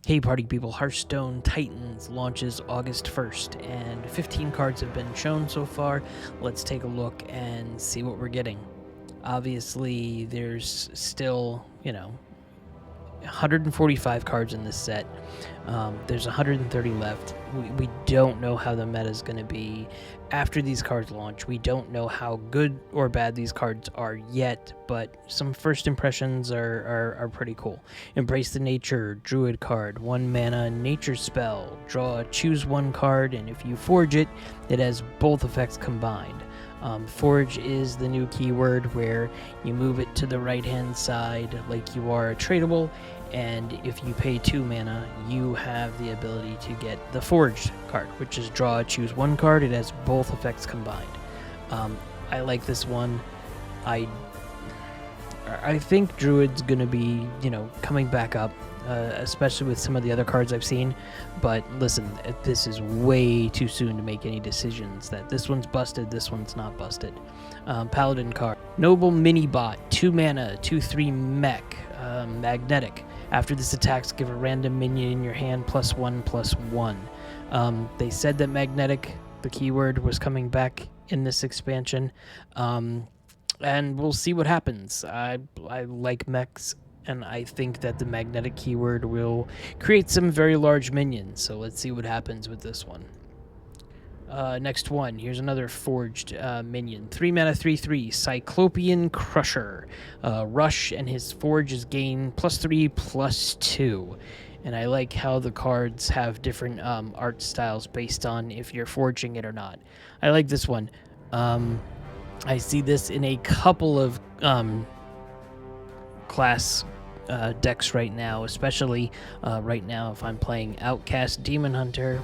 Hey party people, Hearthstone Titans launches August 1st, and 15 cards have been shown so far. Let's take a look and see what we're getting. Obviously, there's still, 145 cards in this set. There's 130 left. We don't know how the meta is going to be after these cards launch. We don't know how good or bad these cards are yet, but some first impressions are pretty cool. Embrace the Nature Druid card, 1 mana nature spell. Choose 1 card, and if you forge it, it has both effects combined. Forge is the new keyword where you move it to the right hand side like you are a tradable, and if you pay 2 mana, you have the ability to get the forged card, which is choose 1 card. It has both effects combined. I like this one. I think Druid's gonna be coming back up, especially with some of the other cards I've seen. But listen, this is way too soon to make any decisions that this one's busted, this one's not busted. Paladin card, Noble Mini Bot, 2 mana, 2/3 mech, magnetic. After this attacks, give a random minion in your hand +1/+1. They said that magnetic, the keyword, was coming back in this expansion, and we'll see what happens. I like mechs, and I think that the magnetic keyword will create some very large minions, so let's see what happens with this one. Next one, here's another forged minion. 3 mana, 3/3, Cyclopean Crusher. Rush, and his forge is gain +3/+2. And I like how the cards have different art styles based on if you're forging it or not. I like this one. I see this in a couple of class decks right now, especially right now if I'm playing Outcast Demon Hunter.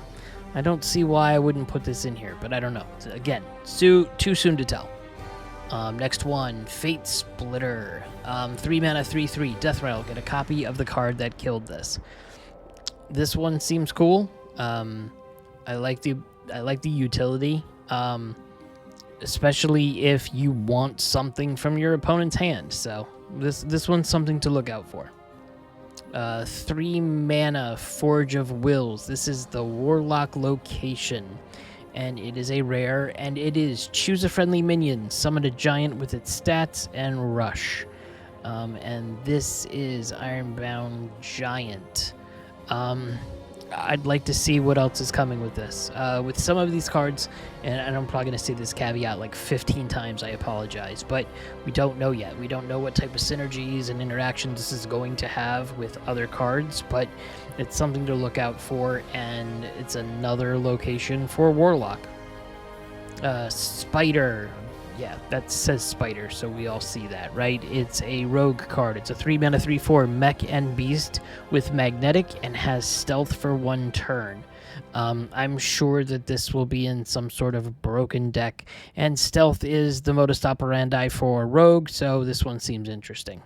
I don't see why I wouldn't put this in here, but I don't know. Again, too soon to tell. Next one, Fate Splitter. 3 mana, 3/3, Death Rattle. Get a copy of the card that killed this. This one seems cool. I like the utility, especially if you want something from your opponent's hand. So this one's something to look out for. 3 mana, Forge of Wills. This is the Warlock location, and it is a rare, and it is choose a friendly minion, summon a giant with its stats, and rush. And this is Ironbound Giant. I'd like to see what else is coming with this. With some of these cards, and I'm probably going to say this caveat like 15 times, I apologize, but we don't know yet. We don't know what type of synergies and interactions this is going to have with other cards, but it's something to look out for, and it's another location for Warlock. Spider. Yeah, that says Spider, so we all see that, right? It's a rogue card. It's a 3 mana, 3/4 mech and beast with magnetic and has stealth for 1 turn. I'm sure that this will be in some sort of broken deck, and stealth is the modus operandi for rogue, so this one seems interesting.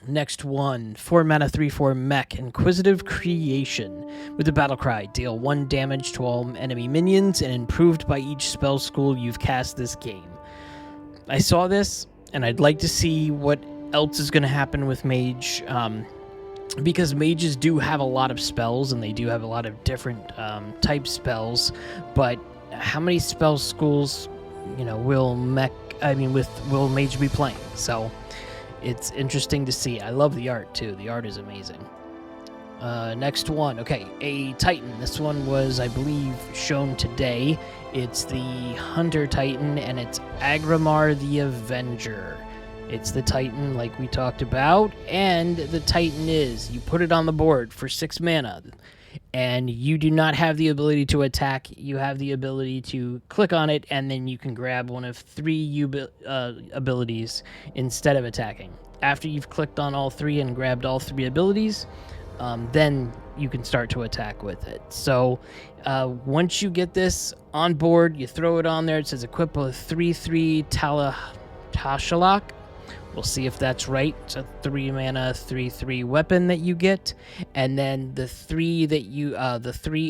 Next one, 4 mana, 3/4 mech, Inquisitive Creation. With the battle cry, deal 1 damage to all enemy minions, and improved by each spell school you've cast this game. I saw this, and I'd like to see what else is going to happen with Mage, because mages do have a lot of spells, and they do have a lot of different type spells, but how many spell schools, will Mage be playing? So it's interesting to see. I love the art, too. The art is amazing. Next one. Okay, a Titan. This one was, I believe, shown today. It's the Hunter Titan, and it's Agramar the Avenger. It's the Titan like we talked about, and the Titan is, you put it on the board for 6 mana, and you do not have the ability to attack. You have the ability to click on it, and then you can grab one of 3 abilities instead of attacking. After you've clicked on all 3 and grabbed all 3 abilities, then you can start to attack with it. So once you get this on board, you throw it on there. It says equip a 3/3 Tashalak. We'll see if that's right. It's a 3 mana, 3/3 weapon that you get, and then the 3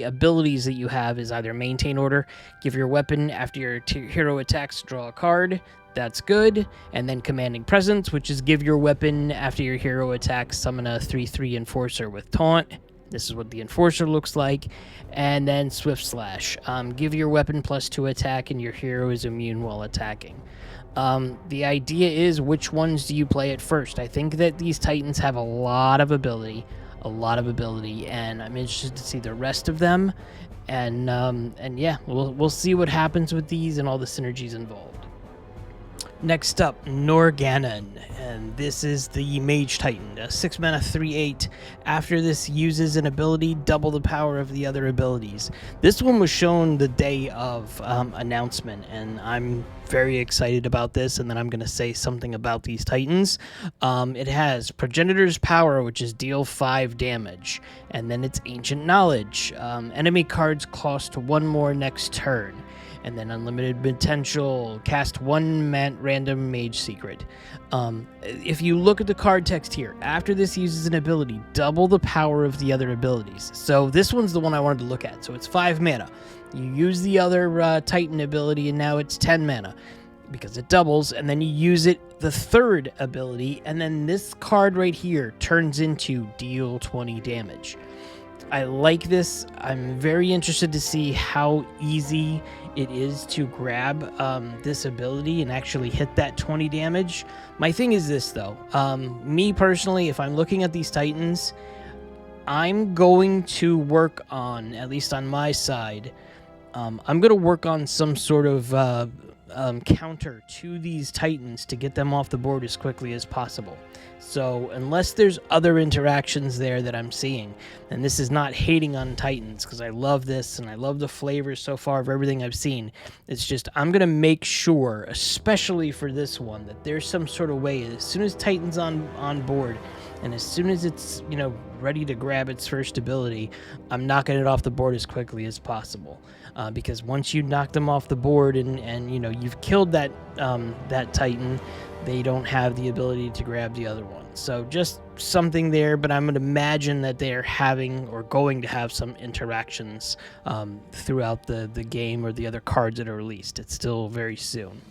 abilities that you have is either maintain order, give your weapon after your hero attacks, draw a card. That's good. And then Commanding Presence, which is give your weapon after your hero attacks, summon a 3/3 Enforcer with Taunt. This is what the Enforcer looks like. And then Swift Slash. Give your weapon +2 attack, and your hero is immune while attacking. The idea is, which ones do you play at first? I think that these Titans have a lot of ability, and I'm interested to see the rest of them. And yeah, we'll see what happens with these and all the synergies involved. Next up, Norganon, and this is the Mage Titan, a 6 mana 3/8. After this uses an ability, double the power of the other abilities. This one was shown the day of announcement, and I'm very excited about this, and then I'm going to say something about these Titans. It has Progenitor's Power, which is deal 5 damage, and then it's Ancient Knowledge. Enemy cards cost 1 more next turn. And then Unlimited Potential, cast 1 random Mage Secret. If you look at the card text here, after this uses an ability, double the power of the other abilities. So this one's the one I wanted to look at. So it's 5 mana. You use the other Titan ability, and now it's 10 mana because it doubles, and then you use it the third ability, and then this card right here turns into deal 20 damage. I like this. I'm very interested to see how easy it is to grab this ability and actually hit that 20 damage. My thing is this, though. Me personally, if I'm looking at these Titans, I'm going to work on, at least on my side, I'm going to work on some sort of counter to these Titans to get them off the board as quickly as possible. So unless there's other interactions there that I'm seeing, and this is not hating on Titans, because I love this and I love the flavors so far of everything I've seen, it's just I'm going to make sure, especially for this one, that there's some sort of way, as soon as Titan's on board, and as soon as it's, ready to grab its first ability, I'm knocking it off the board as quickly as possible. Because once you knock them off the board and you've killed that Titan, they don't have the ability to grab the other one. So just something there, but I'm going to imagine that they are having or going to have some interactions throughout the game or the other cards that are released. It's still very soon.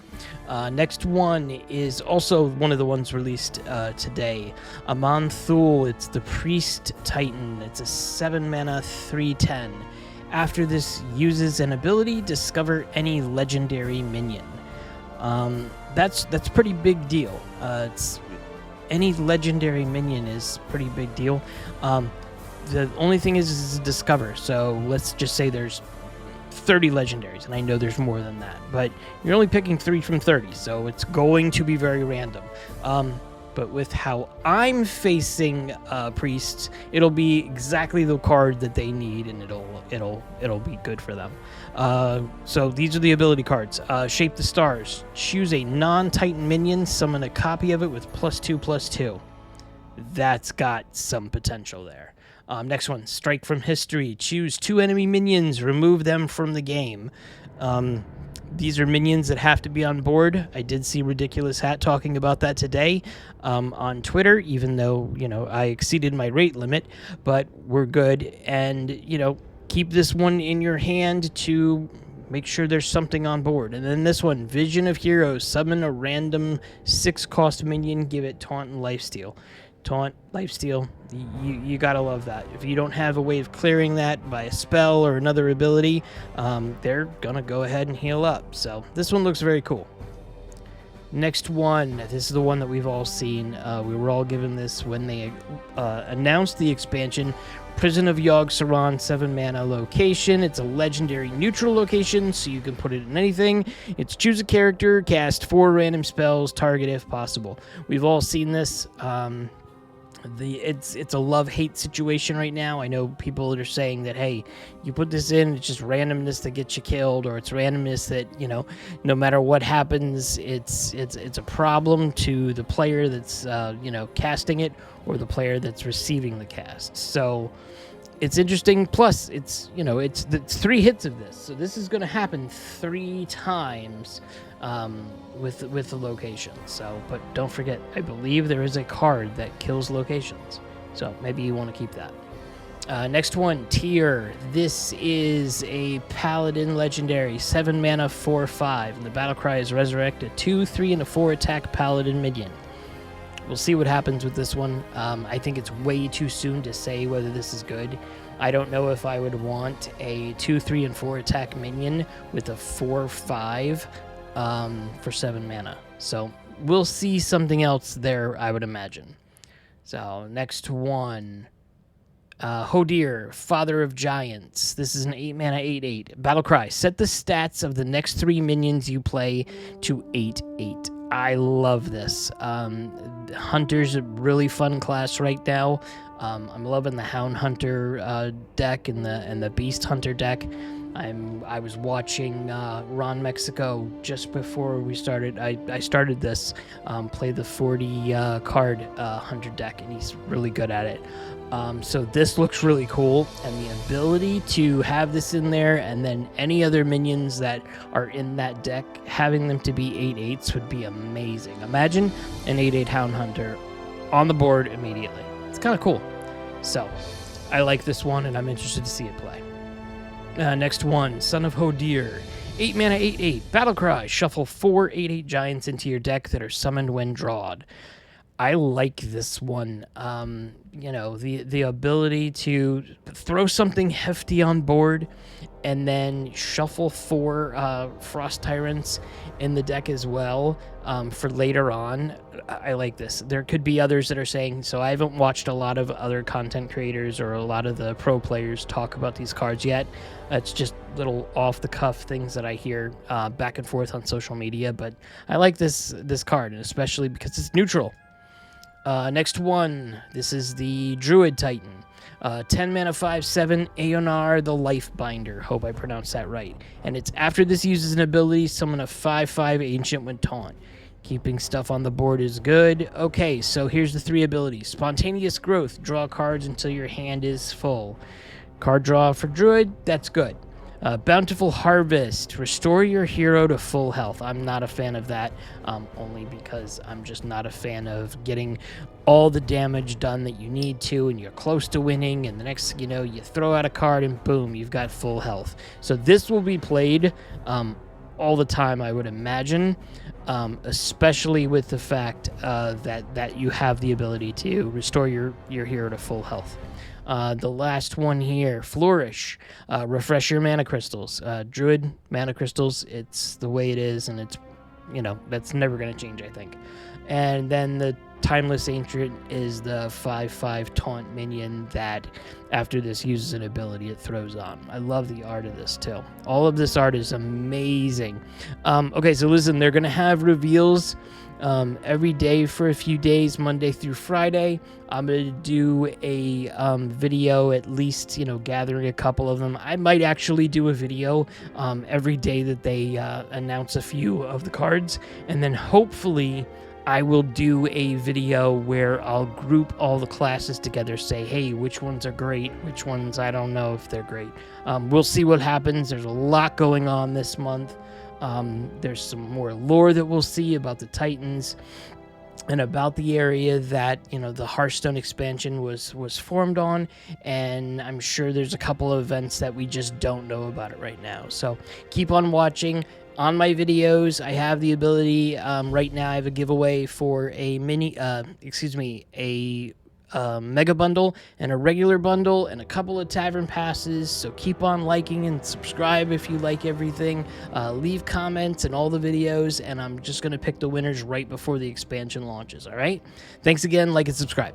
Next one is also one of the ones released today. Amon Thul, it's the Priest Titan. It's a 7 mana 3/10. After this uses an ability, discover any legendary minion. That's pretty big deal. It's any legendary minion is pretty big deal. The only thing is discover. So let's just say there's 30 legendaries, and I know there's more than that, but you're only picking 3 from 30, so it's going to be very random. But with how I'm facing priests, it'll be exactly the card that they need, and it'll be good for them. So these are the ability cards. Shape the Stars. Choose a non-Titan minion, summon a copy of it with +2/+2. That's got some potential there. Next one, Strike from History. Choose 2 enemy minions, remove them from the game. These are minions that have to be on board. I did see Ridiculous Hat talking about that today on Twitter, even though, I exceeded my rate limit, but we're good. And, keep this one in your hand to make sure there's something on board. And then this one, Vision of Heroes. Summon a random 6-cost minion, give it Taunt and Lifesteal. Taunt, Lifesteal, you gotta love that. If you don't have a way of clearing that by a spell or another ability, they're gonna go ahead and heal up. So this one looks very cool. Next one, this is the one that we've all seen. We were all given this when they announced the expansion. Prison of Yogg-Saron, 7 mana location. It's a legendary neutral location, so you can put it in anything. It's choose a character, cast 4 random spells, target if possible. We've all seen this. It's a love-hate situation right now. I know people that are saying that, hey, you put this in, it's just randomness that gets you killed, or it's randomness that, no matter what happens, it's a problem to the player that's casting it, or the player that's receiving the cast. So it's interesting. Plus, it's 3 hits of this, so this is going to happen 3 times with the location. So, but don't forget, I believe there is a card that kills locations, so maybe you want to keep that. Next one, Tyr. This is a Paladin legendary, 7 mana 4/5, and the battle cry is resurrect a 2, 3, and a 4 attack Paladin minion. we'll see what happens with this one. I think it's way too soon to say whether this is good. I don't know if I would want a 2, 3, and 4 attack minion with a 4, 5 for 7 mana. So we'll see something else there, I would imagine. So next one. Hodir, Father of Giants. This is an 8-mana 8/8. Battlecry. Set the stats of the next 3 minions you play to 8/8. I love this. Hunter's a really fun class right now. I'm loving the Hound Hunter deck and the Beast Hunter deck. I was watching Ron Mexico just before we started. I started this, play the 40 card Hunter deck, and he's really good at it. So this looks really cool, and the ability to have this in there, and then any other minions that are in that deck, having them to be 8/8s would be amazing. Imagine an 8/8 Hound Hunter on the board immediately. It's kind of cool. So I like this one, and I'm interested to see it play. Next one, Son of Hodir. 8-mana 8/8. Battlecry. Shuffle 4 8/8 giants into your deck that are summoned when drawed. I like this one. The ability to throw something hefty on board and then shuffle 4 Frost Tyrants in the deck as well for later on. I like this. There could be others that are saying, so I haven't watched a lot of other content creators or a lot of the pro players talk about these cards yet. It's just little off-the-cuff things that I hear back and forth on social media, but I like this card, and especially because it's neutral. Next one, this is the Druid Titan. 10 mana 5/7, Aeonar the Lifebinder. Hope I pronounced that right. And it's after this uses an ability, summon a 5/5 Ancient with Taunt. Keeping stuff on the board is good. Okay, so here's the 3 abilities. Spontaneous Growth, draw cards until your hand is full. Card draw for Druid, that's good. Bountiful Harvest, restore your hero to full health. I'm not a fan of that, only because I'm just not a fan of getting all the damage done that you need to, and you're close to winning, and the next, you throw out a card and boom, you've got full health. So this will be played all the time, I would imagine, especially with the fact that you have the ability to restore your hero to full health. The last one here, Flourish. Refresh your mana crystals. Druid mana crystals, it's the way it is, and it's, that's never going to change, I think. And then the Timeless Ancient is the 5/5 taunt minion that after this uses an ability it throws on. I love the art of this too. All of this art is amazing. Okay, so listen, they're going to have reveals every day for a few days, Monday through Friday. I'm going to do a video, at least, gathering a couple of them. I might actually do a video every day that they announce a few of the cards, and then hopefully I will do a video where I'll group all the classes together, say, hey, which ones are great, which ones I don't know if they're great. We'll see what happens. There's a lot going on this month. There's some more lore that we'll see about the Titans and about the area that, the Hearthstone expansion was formed on, and I'm sure there's a couple of events that we just don't know about it right now. So keep on watching. On my videos, I have the ability, right now I have a giveaway for a mega bundle and a regular bundle and a couple of tavern passes. So keep on liking and subscribe if you like everything. Leave comments in all the videos, and I'm just going to pick the winners right before the expansion launches. All right. Thanks again. Like and subscribe.